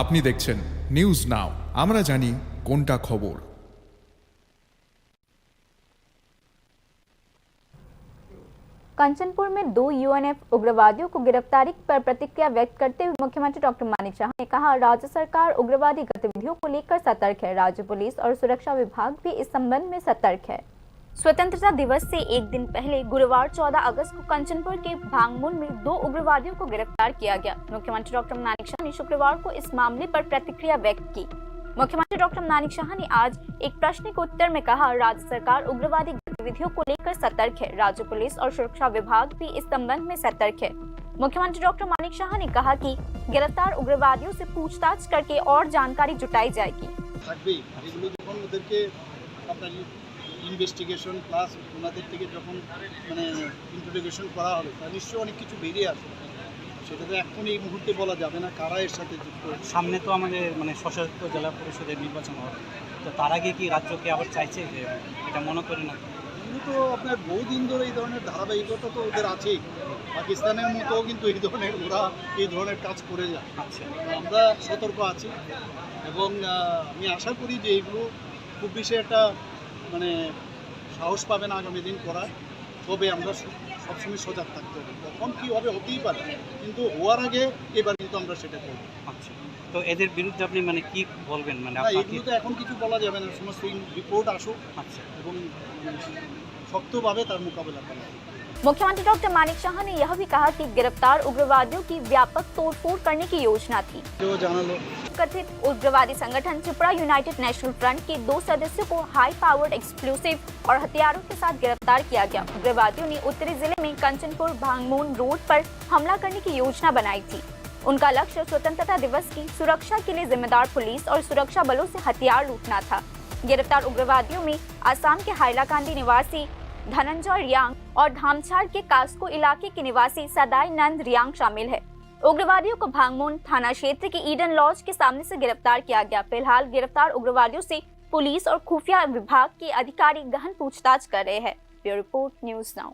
আপনি দেখছেন news now, আমরা জানি কোনটা খবর। कंचनपुर में 2 यूएनएफ उग्रवादियों को गिरफ्तारी पर प्रतिक्रिया व्यक्त करते हुए मुख्यमंत्री डॉक्टर मानिक शाह ने कहा, राज्य सरकार उग्रवादी गतिविधियों को लेकर सतर्क है। राज्य पुलिस और सुरक्षा विभाग भी इस संबंध में सतर्क है। स्वतंत्रता दिवस से एक दिन पहले गुरुवार 14 अगस्त को कंचनपुर के भांगमुन में 2 उग्रवादियों को गिरफ्तार किया गया। मुख्यमंत्री डॉक्टर मानिक शाह ने शुक्रवार को इस मामले पर प्रतिक्रिया व्यक्त की। मुख्यमंत्री डॉक्टर मानिक शाह ने आज एक प्रश्न के उत्तर में कहा, राज्य सरकार उग्रवादी गतिविधियों को लेकर सतर्क है। राज्य पुलिस और सुरक्षा विभाग भी इस संबंध में सतर्क है। मुख्यमंत्री डॉक्टर मानिक शाह ने कहा कि गिरफ्तार उग्रवादियों से पूछताछ करके और जानकारी जुटाई जाएगी। ইনভেস্টিগেশন প্লাস ওনাদের থেকে যখন মানে ইন্টারোগেশন করা হবে তার নিশ্চয়ই অনেক কিছু বেরিয়ে আসবে। সেটা তো এখন এই মুহূর্তে বলা যাবে না কারা এর সাথে যুক্ত। সামনে তো আমাদের মানে সশস্ত্র জেলা পরিষদের নির্বাচন হবে, তো তার আগে কি রাজ্যকে আবার চাইছে যে এটা মনে করি না? কিন্তু তো আপনার বহুদিন ধরে এই ধরনের ধারাবাহিকতা তো ওদের আছেই। পাকিস্তানের মতো কিন্তু এই ধরনের ওরা এই ধরনের কাজ করে যায়। আচ্ছা, আমরা সতর্ক আছি এবং আমি আশা করি যে এইগুলো খুব বেশি একটা মানে সাহস পাবে না আগামী দিন করার। তবে আমরা সবসময় সজাগ থাকতে হবে, কখন কী হবে হতেই পারে, কিন্তু হওয়ার আগে এবার কিন্তু আমরা সেটা করব। আচ্ছা, তো এদের বিরুদ্ধে আপনি মানে কি বলবেন? মানে এগুলো তো এখন কিছু বলা যাবে না, সমস্ত রিপোর্ট আসুক। আচ্ছা, এবং শক্তভাবে তার মোকাবেলা করা। मुख्यमंत्री डॉक्टर मानिक शाह ने यह भी कहा कि गिरफ्तार उग्रवादियों की व्यापक तोड़फोड़ करने की योजना थी। कथित उग्रवादी संगठन त्रिपुरा यूनाइटेड नेशनल फ्रंट के 2 सदस्यों को हाई पावर्ड एक्सप्लोसिव और हथियारों के साथ गिरफ्तार किया गया। उग्रवादियों ने उत्तरी जिले में कंचनपुर भांगमुन रोड पर हमला करने की योजना बनाई थी। उनका लक्ष्य स्वतंत्रता दिवस की सुरक्षा के लिए जिम्मेदार पुलिस और सुरक्षा बलों से हथियार लूटना था। गिरफ्तार उग्रवादियों में असम के हाइलाकांडी निवासी धनंजय रियांग और धामछाड़ के कास्को इलाके के निवासी सदाई नंद रियांग शामिल है। उग्रवादियों को भांगमुन थाना क्षेत्र के ईडन लॉज के सामने से गिरफ्तार किया गया। फिलहाल गिरफ्तार उग्रवादियों से पुलिस और खुफिया विभाग के अधिकारी गहन पूछताछ कर रहे हैं। Bureau report, news now.